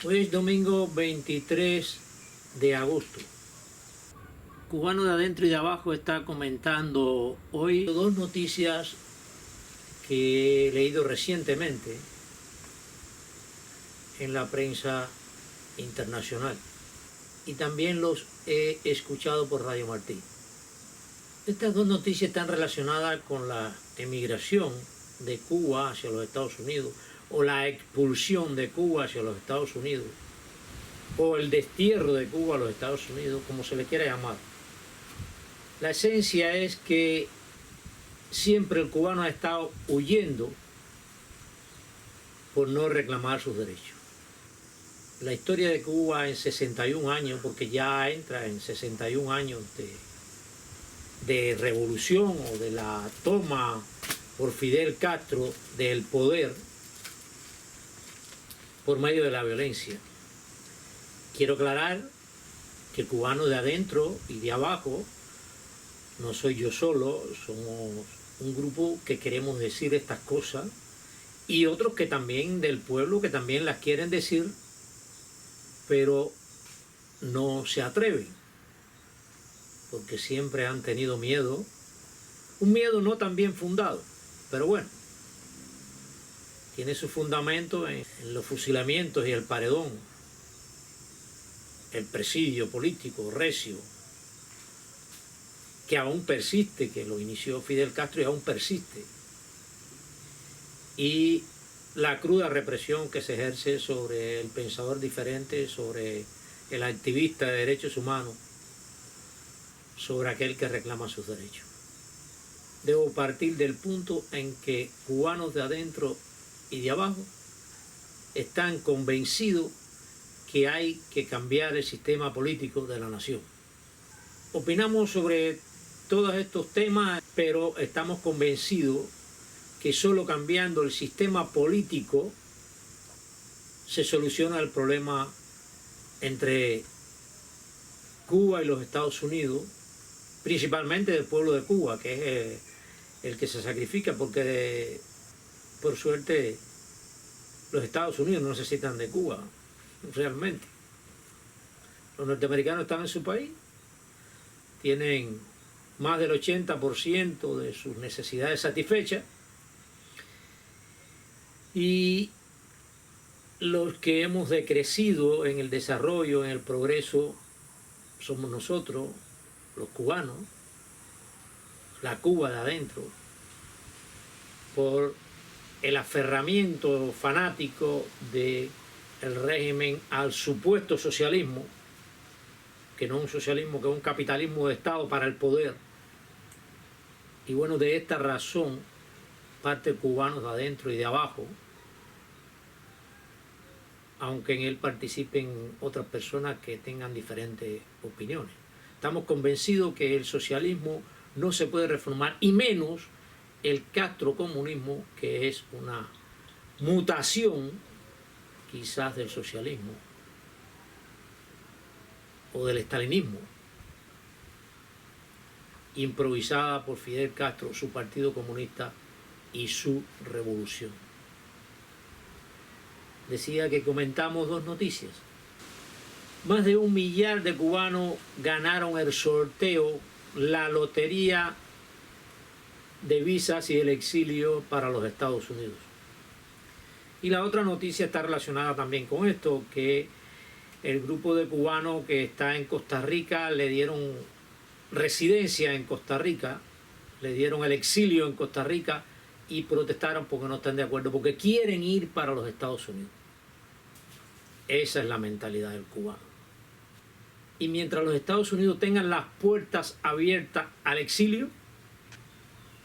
Hoy es domingo 23 de agosto. Cubano de Adentro y de Abajo está comentando hoy dos noticias que he leído recientemente en la prensa internacional y también los he escuchado por Radio Martí. Estas dos noticias están relacionadas con la emigración de Cuba hacia los Estados Unidos o la expulsión de Cuba hacia los Estados Unidos o el destierro de Cuba a los Estados Unidos, como se le quiera llamar. La esencia es que siempre el cubano ha estado huyendo por no reclamar sus derechos. La historia de Cuba en 61 años, porque ya entra en 61 años de revolución o de la toma por Fidel Castro del poder por medio de la violencia. Quiero aclarar que el cubano de adentro y de abajo no soy yo solo, somos un grupo que queremos decir estas cosas y otros que también del pueblo que también las quieren decir, pero no se atreven, porque siempre han tenido miedo, un miedo no tan bien fundado, pero bueno, tiene su fundamento en los fusilamientos y el paredón, el presidio político recio, que aún persiste, que lo inició Fidel Castro y aún persiste, y la cruda represión que se ejerce sobre el pensador diferente, sobre el activista de derechos humanos, sobre aquel que reclama sus derechos. Debo partir del punto en que cubanos de adentro y de abajo están convencidos que hay que cambiar el sistema político de la nación. Opinamos sobre todos estos temas, pero estamos convencidos que solo cambiando el sistema político se soluciona el problema entre Cuba y los Estados Unidos, principalmente del pueblo de Cuba, que es el que se sacrifica, porque por suerte los Estados Unidos no necesitan de Cuba, realmente. Los norteamericanos están en su país, tienen más del 80% de sus necesidades satisfechas, y los que hemos decrecido en el desarrollo, en el progreso, somos nosotros, los cubanos, la Cuba de adentro, por el aferramiento fanático del régimen al supuesto socialismo, que no es un socialismo, que es un capitalismo de Estado para el poder. Y bueno, de esta razón, parte cubanos de adentro y de abajo, aunque en él participen otras personas que tengan diferentes opiniones. Estamos convencidos que el socialismo no se puede reformar, y menos el castrocomunismo, que es una mutación quizás del socialismo o del estalinismo, improvisada por Fidel Castro, su partido comunista y su revolución. Decía que comentamos dos noticias. Más de 1 millar de cubanos ganaron el sorteo, la lotería de visas y el exilio para los Estados Unidos. Y la otra noticia está relacionada también con esto, que el grupo de cubanos que está en Costa Rica le dieron residencia en Costa Rica, le dieron el exilio en Costa Rica y protestaron porque no están de acuerdo, porque quieren ir para los Estados Unidos. Esa es la mentalidad del cubano. Y mientras los Estados Unidos tengan las puertas abiertas al exilio,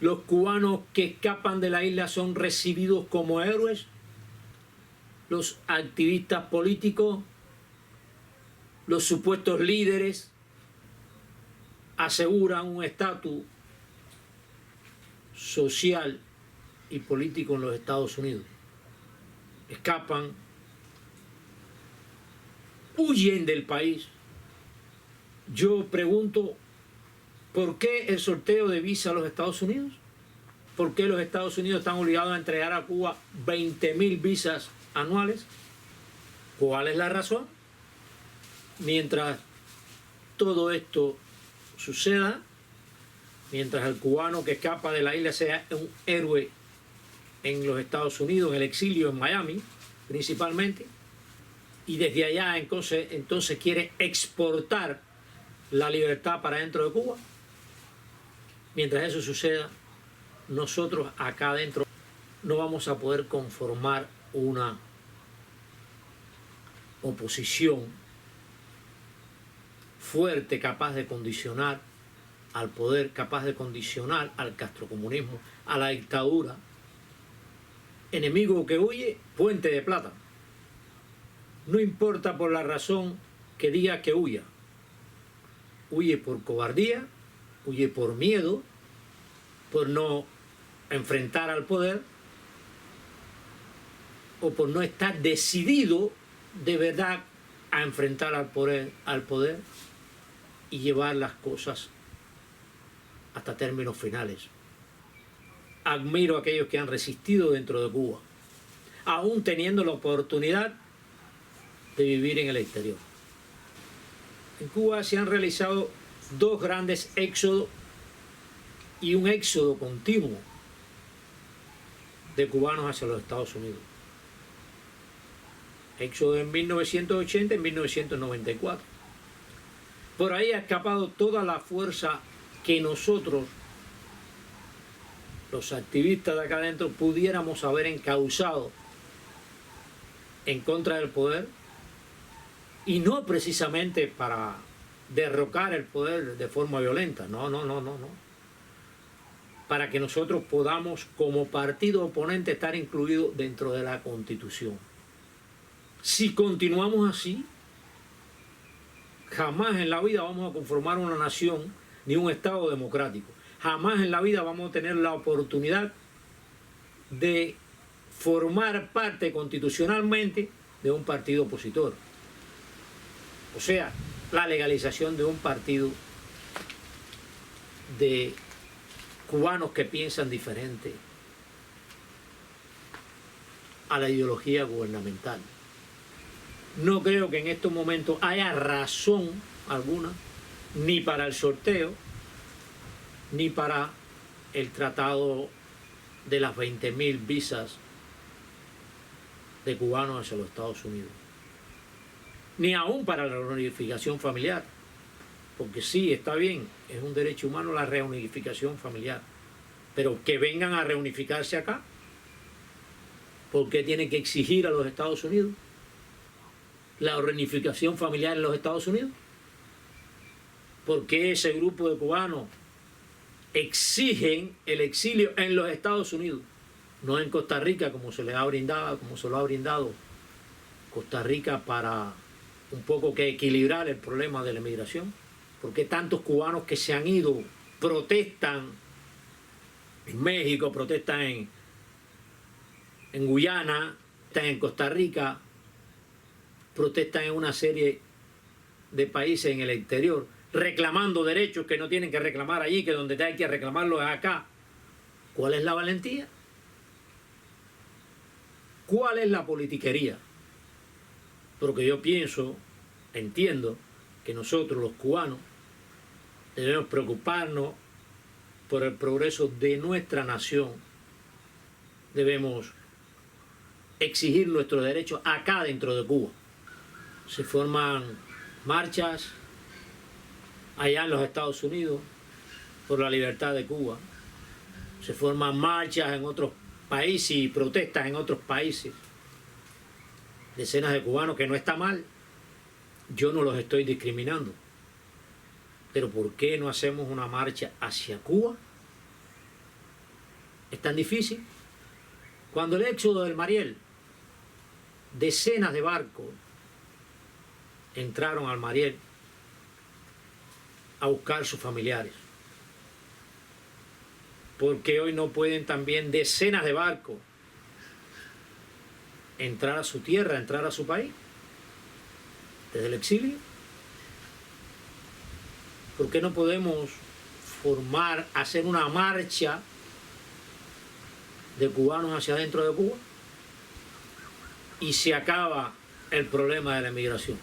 los cubanos que escapan de la isla son recibidos como héroes, los activistas políticos, los supuestos líderes, aseguran un estatus social y político en los Estados Unidos. Escapan, huyen del país. Yo pregunto, ¿por qué el sorteo de visa a los Estados Unidos? ¿Por qué los Estados Unidos están obligados a entregar a Cuba 20.000 visas anuales? ¿Cuál es la razón? Mientras todo esto suceda, mientras el cubano que escapa de la isla sea un héroe en los Estados Unidos, en el exilio en Miami, principalmente, y desde allá entonces quiere exportar la libertad para dentro de Cuba, mientras eso suceda, nosotros acá adentro no vamos a poder conformar una oposición fuerte, capaz de condicionar al poder, capaz de condicionar al castrocomunismo, a la dictadura. Enemigo que huye, puente de plata. No importa por la razón que diga que huya. Huye por cobardía, huye por miedo, por no enfrentar al poder, o por no estar decidido de verdad a enfrentar al poder y llevar las cosas hasta términos finales. Admiro a aquellos que han resistido dentro de Cuba, aún teniendo la oportunidad de vivir en el exterior. En Cuba se han realizado dos grandes éxodos y un éxodo continuo de cubanos hacia los Estados Unidos. Éxodo en 1980 y en 1994. Por ahí ha escapado toda la fuerza que nosotros, los activistas de acá adentro, pudiéramos haber encauzado en contra del poder, y no precisamente para derrocar el poder de forma violenta, no. Para que nosotros podamos, como partido oponente, estar incluidos dentro de la Constitución. Si continuamos así, jamás en la vida vamos a conformar una nación ni un Estado democrático. Jamás en la vida vamos a tener la oportunidad de formar parte constitucionalmente de un partido opositor. O sea, la legalización de un partido de cubanos que piensan diferente a la ideología gubernamental. No creo que en estos momentos haya razón alguna, ni para el sorteo, ni para el tratado de las 20.000 visas de cubanos hacia los Estados Unidos. Ni aún para la reunificación familiar. Porque sí, está bien, es un derecho humano la reunificación familiar. Pero que vengan a reunificarse acá. ¿Por qué tienen que exigir a los Estados Unidos la reunificación familiar en los Estados Unidos? ¿Por qué ese grupo de cubanos exigen el exilio en los Estados Unidos? No en Costa Rica, como se le ha brindado, como se lo ha brindado Costa Rica para un poco que equilibrar el problema de la emigración. ¿Por qué tantos cubanos que se han ido protestan en México, protestan en Guyana, están en Costa Rica, protestan en una serie de países en el exterior, reclamando derechos que no tienen que reclamar allí, que donde hay que reclamarlos es acá? ¿Cuál es la valentía? ¿Cuál es la politiquería? Porque yo pienso, entiendo, que nosotros los cubanos debemos preocuparnos por el progreso de nuestra nación. Debemos exigir nuestros derechos acá dentro de Cuba. Se forman marchas allá en los Estados Unidos por la libertad de Cuba. Se forman marchas en otros países y protestas en otros países. Decenas de cubanos, que no está mal. Yo no los estoy discriminando. Pero ¿por qué no hacemos una marcha hacia Cuba? ¿Es tan difícil? Cuando el éxodo del Mariel, decenas de barcos entraron al Mariel a buscar sus familiares. ¿Por qué hoy no pueden también decenas de barcos entrar a su tierra, entrar a su país desde el exilio? ¿Por qué no podemos hacer una marcha de cubanos hacia adentro de Cuba? Y se acaba el problema de la emigración.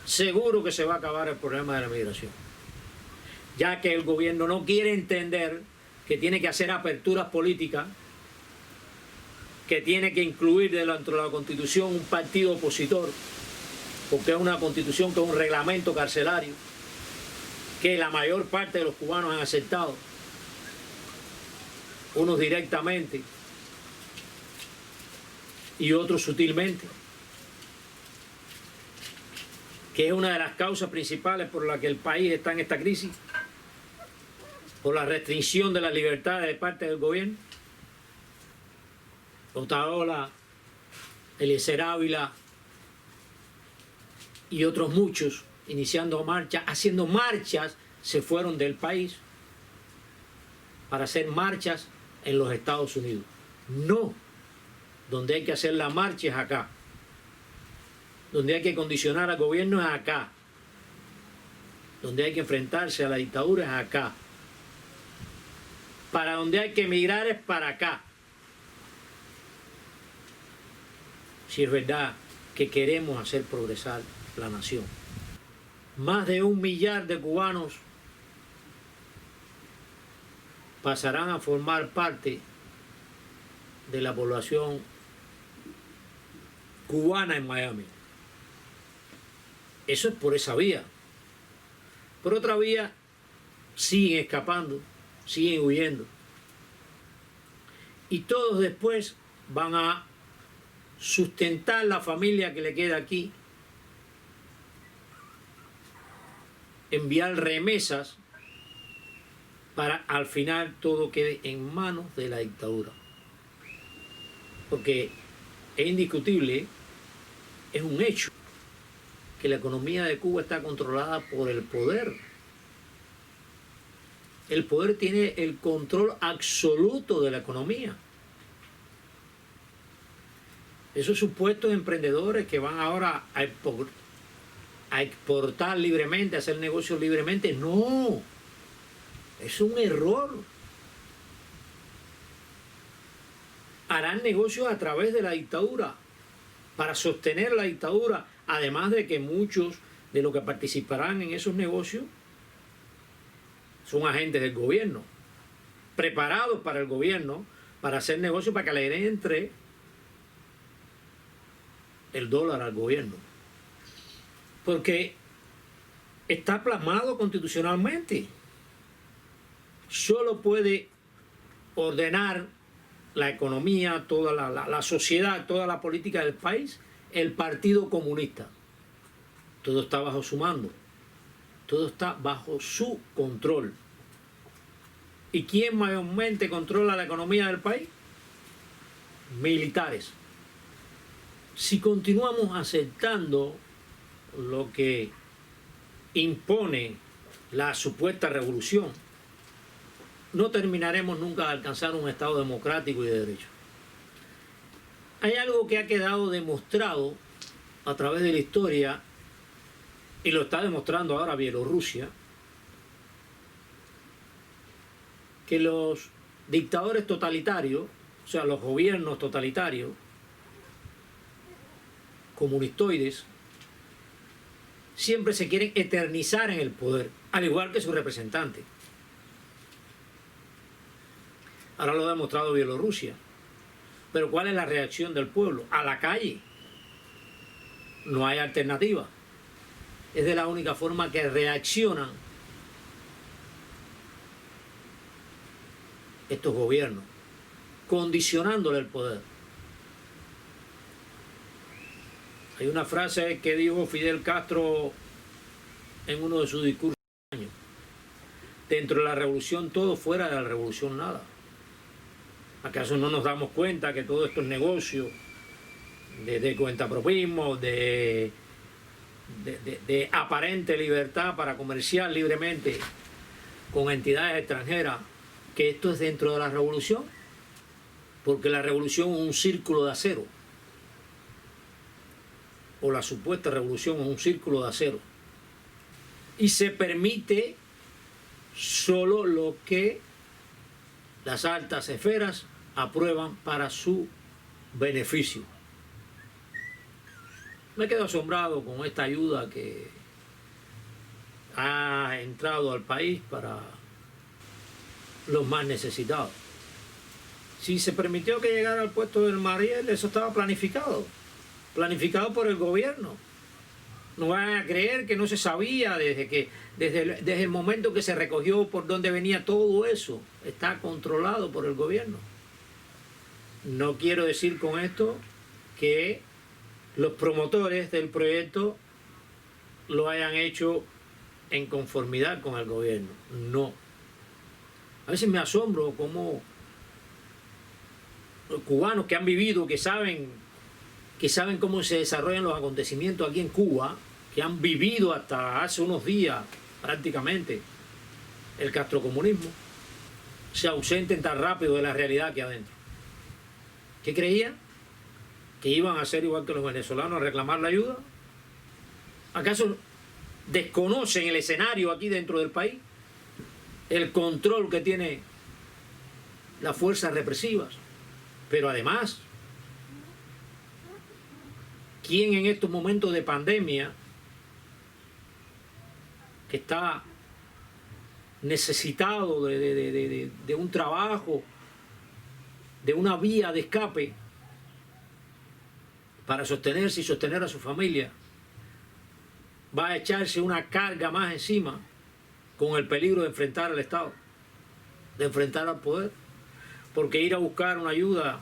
Seguro que se va a acabar el problema de la emigración, ya que el gobierno no quiere entender que tiene que hacer aperturas políticas, que tiene que incluir dentro de la Constitución un partido opositor, porque es una Constitución que es un reglamento carcelario que la mayor parte de los cubanos han aceptado, unos directamente y otros sutilmente, que es una de las causas principales por las que el país está en esta crisis, por la restricción de las libertades de parte del gobierno. Otaola, Eliezer Ávila y otros muchos iniciando marchas, haciendo marchas, se fueron del país para hacer marchas en los Estados Unidos. No, donde hay que hacer la marcha es acá. Donde hay que condicionar al gobierno es acá. Donde hay que enfrentarse a la dictadura es acá. Para donde hay que emigrar es para acá. Si es verdad que queremos hacer progresar la nación. Más de 1 millar de cubanos pasarán a formar parte de la población cubana en Miami. Eso es por esa vía. Por otra vía, siguen escapando, siguen huyendo. Y todos después van a sustentar la familia que le queda aquí, enviar remesas para al final todo quede en manos de la dictadura. Porque es indiscutible, es un hecho, que la economía de Cuba está controlada por el poder. El poder tiene el control absoluto de la economía. Esos supuestos emprendedores que van ahora a exportar libremente, a hacer negocios libremente, no, es un error. Harán negocios a través de la dictadura, para sostener la dictadura, además de que muchos de los que participarán en esos negocios son agentes del gobierno, preparados para el gobierno, para hacer negocios para que le entre el dólar al gobierno. Porque está plasmado constitucionalmente. Solo puede ordenar la economía, toda la sociedad, toda la política del país, el Partido Comunista. Todo está bajo su mando. Todo está bajo su control. ¿Y quién mayormente controla la economía del país? Militares. Si continuamos aceptando lo que impone la supuesta revolución, no terminaremos nunca de alcanzar un Estado democrático y de derecho. Hay algo que ha quedado demostrado a través de la historia, y lo está demostrando ahora Bielorrusia, que los dictadores totalitarios, o sea, los gobiernos totalitarios, comunistoides, siempre se quieren eternizar en el poder, al igual que su representante. Ahora lo ha demostrado Bielorrusia. Pero ¿cuál es la reacción del pueblo? A la calle. No hay alternativa. Es de la única forma que reaccionan estos gobiernos, condicionándole el poder. Hay una frase que dijo Fidel Castro en uno de sus discursos. Dentro de la revolución todo, fuera de la revolución nada. ¿Acaso no nos damos cuenta que todos estos negocios de cuentapropismo, de aparente libertad para comerciar libremente con entidades extranjeras, que esto es dentro de la revolución? Porque la revolución es un círculo de acero, o la supuesta revolución es un círculo de acero, y se permite solo lo que las altas esferas aprueban para su beneficio. Me quedo asombrado con esta ayuda que ha entrado al país para los más necesitados. Si se permitió que llegara al puesto del Mariel, eso estaba planificado por el gobierno. No van a creer que no se sabía desde el momento que se recogió por dónde venía todo eso. Está controlado por el gobierno. No quiero decir con esto que los promotores del proyecto lo hayan hecho en conformidad con el gobierno. No. A veces me asombro cómo los cubanos que han vivido, que saben cómo se desarrollan los acontecimientos aquí en Cuba, que han vivido hasta hace unos días prácticamente el castrocomunismo, se ausenten tan rápido de la realidad aquí adentro. ¿Qué creían? ¿Que iban a ser igual que los venezolanos a reclamar la ayuda? ¿Acaso desconocen el escenario aquí dentro del país? El control que tiene las fuerzas represivas. Pero además, ¿quién en estos momentos de pandemia, que está necesitado de un trabajo, de una vía de escape para sostenerse y sostener a su familia, va a echarse una carga más encima con el peligro de enfrentar al Estado, de enfrentar al poder? Porque ir a buscar una ayuda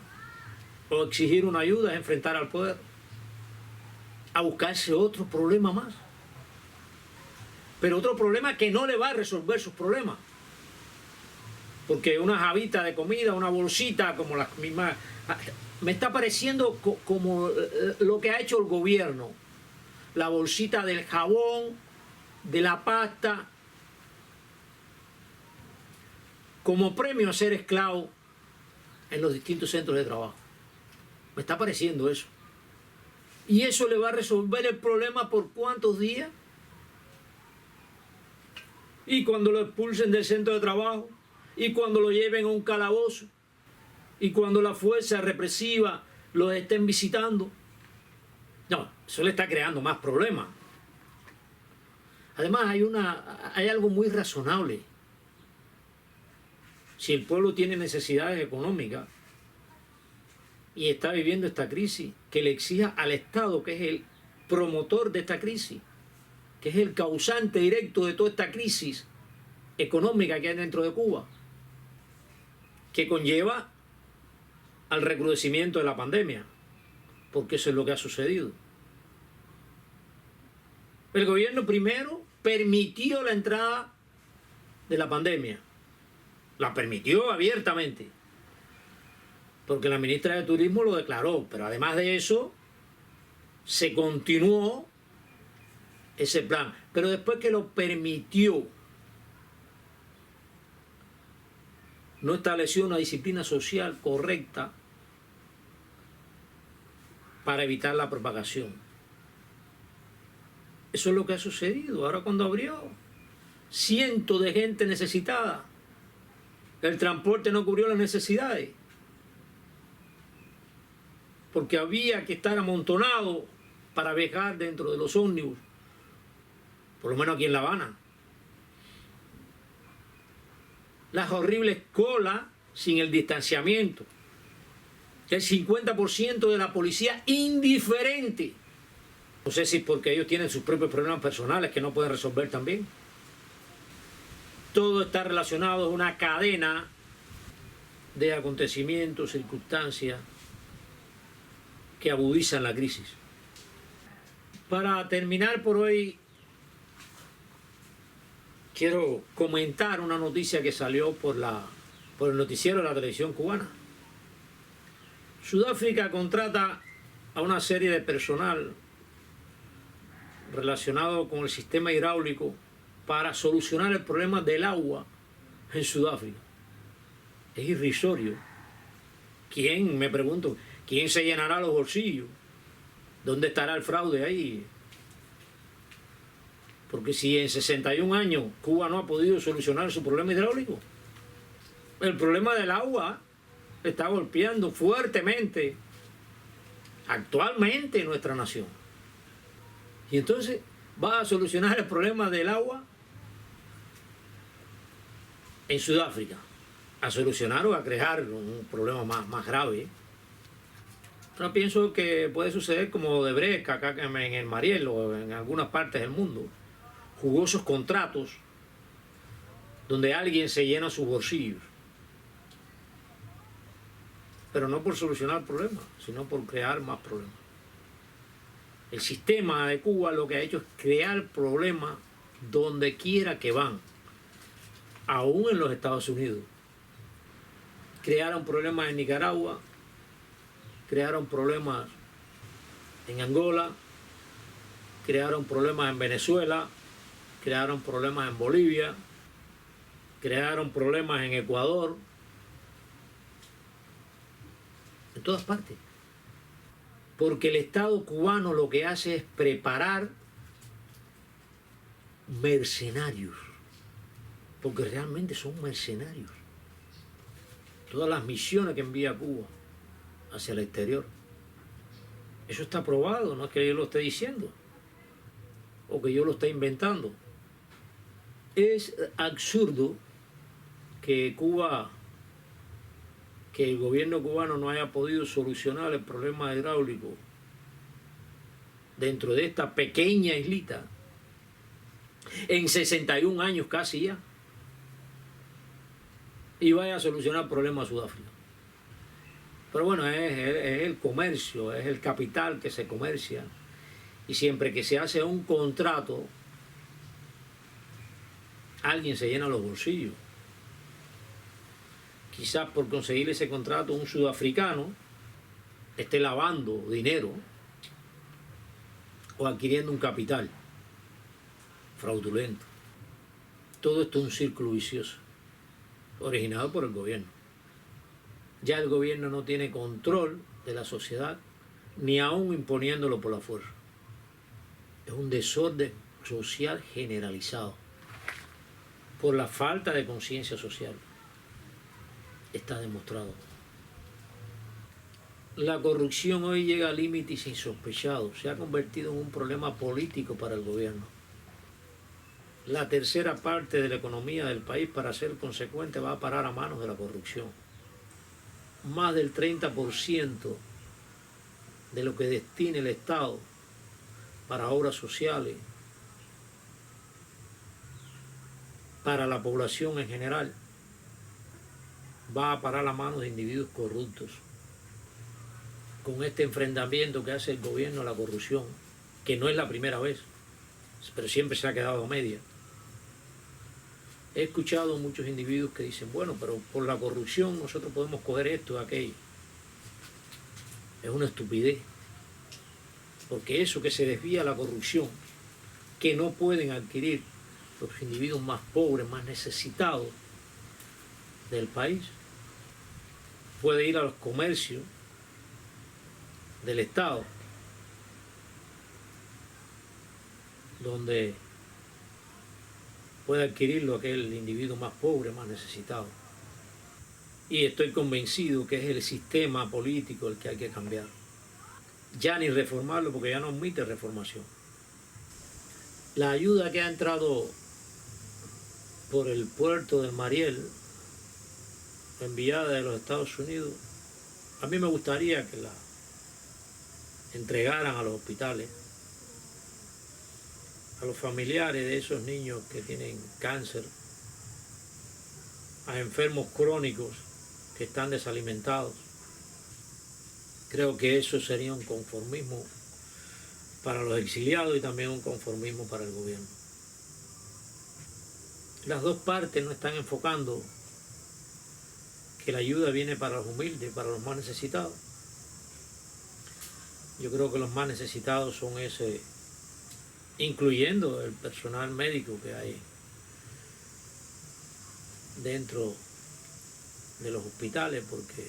o exigir una ayuda es enfrentar al poder, a buscarse otro problema más. Pero otro problema que no le va a resolver sus problemas. Porque una jabita de comida, una bolsita como las mismas... Me está pareciendo como lo que ha hecho el gobierno. La bolsita del jabón, de la pasta, como premio a ser esclavo en los distintos centros de trabajo. Me está pareciendo eso. ¿Y eso le va a resolver el problema por cuántos días? Y cuando lo expulsen del centro de trabajo, y cuando lo lleven a un calabozo, y cuando la fuerza represiva los estén visitando. No, eso le está creando más problemas. Además hay algo muy razonable. Si el pueblo tiene necesidades económicas y está viviendo esta crisis, que le exija al Estado, que es el promotor de esta crisis, que es el causante directo de toda esta crisis económica que hay dentro de Cuba, que conlleva al recrudecimiento de la pandemia, porque eso es lo que ha sucedido. El gobierno primero permitió la entrada de la pandemia, la permitió abiertamente, porque la ministra de Turismo lo declaró, pero además de eso se continuó ese plan. Pero después que lo permitió, no estableció una disciplina social correcta para evitar la propagación. Eso es lo que ha sucedido. Ahora cuando abrió, cientos de gente necesitada. El transporte no cubrió las necesidades, porque había que estar amontonado para viajar dentro de los ómnibus, por lo menos aquí en La Habana. Las horribles colas sin el distanciamiento. El 50% de la policía indiferente. No sé si porque ellos tienen sus propios problemas personales que no pueden resolver también. Todo está relacionado a una cadena de acontecimientos, circunstancias que agudizan la crisis. Para terminar por hoy, quiero comentar una noticia que salió por el noticiero de la televisión cubana. Sudáfrica contrata a una serie de personal relacionado con el sistema hidráulico para solucionar el problema del agua en Sudáfrica. Es irrisorio. ¿Quién, me pregunto, quién se llenará los bolsillos? ¿Dónde estará el fraude ahí? Porque si en 61 años Cuba no ha podido solucionar su problema hidráulico, el problema del agua está golpeando fuertemente actualmente nuestra nación. Y entonces va a solucionar el problema del agua en Sudáfrica, a solucionar o a crear un problema más grave. Yo pienso que puede suceder como Odebrecht acá en el Mariel o en algunas partes del mundo, jugosos contratos donde alguien se llena sus bolsillos, pero no por solucionar problemas, sino por crear más problemas. El sistema de Cuba lo que ha hecho es crear problemas donde quiera que van, aún en los Estados Unidos. Crearon problemas en Nicaragua, crearon problemas en Angola, crearon problemas en Venezuela, crearon problemas en Bolivia, crearon problemas en Ecuador, en todas partes. Porque el Estado cubano lo que hace es preparar mercenarios, porque realmente son mercenarios. Todas las misiones que envía Cuba hacia el exterior, eso está probado, no es que yo lo esté diciendo o que yo lo esté inventando. Es absurdo que el gobierno cubano no haya podido solucionar el problema hidráulico dentro de esta pequeña islita en 61 años casi ya, y vaya a solucionar el problema de Sudáfrica. Pero bueno, es el comercio, es el capital que se comercia, y siempre que se hace un contrato, alguien se llena los bolsillos. Quizás por conseguir ese contrato un sudafricano esté lavando dinero o adquiriendo un capital fraudulento. Todo esto es un círculo vicioso originado por el gobierno. Ya el gobierno no tiene control de la sociedad, ni aún imponiéndolo por la fuerza. Es un desorden social generalizado por la falta de conciencia social. Está demostrado. La corrupción hoy llega a límites insospechados. Se ha convertido en un problema político para el gobierno. La tercera parte de la economía del país, para ser consecuente, va a parar a manos de la corrupción. Más del 30% de lo que destina el Estado para obras sociales, para la población en general, va a parar a manos de individuos corruptos. Con este enfrentamiento que hace el gobierno a la corrupción, que no es la primera vez, pero siempre se ha quedado a media. He escuchado muchos individuos que dicen, bueno, pero por la corrupción nosotros podemos coger esto o aquello. Es una estupidez. Porque eso que se desvía a la corrupción, que no pueden adquirir los individuos más pobres, más necesitados del país, puede ir a los comercios del Estado, donde puede adquirirlo aquel individuo más pobre, más necesitado. Y estoy convencido que es el sistema político el que hay que cambiar. Ya ni reformarlo, porque ya no admite reformación. La ayuda que ha entrado por el puerto del Mariel, enviada de los Estados Unidos, a mí me gustaría que la entregaran a los hospitales, a los familiares de esos niños que tienen cáncer, a enfermos crónicos que están desalimentados. Creo que eso sería un conformismo para los exiliados y también un conformismo para el gobierno. Las dos partes no están enfocando que la ayuda viene para los humildes, para los más necesitados. Yo creo que los más necesitados son ese, incluyendo el personal médico que hay dentro de los hospitales, porque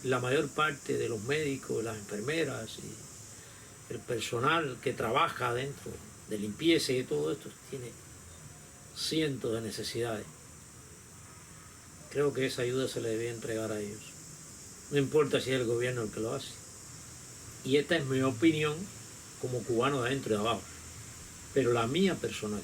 la mayor parte de los médicos, las enfermeras y el personal que trabaja dentro de limpieza y de todo esto tiene cientos de necesidades. Creo que esa ayuda se le debe entregar a ellos. No importa si es el gobierno el que lo hace. Y esta es mi opinión como cubano de adentro y de abajo, pero la mía personal.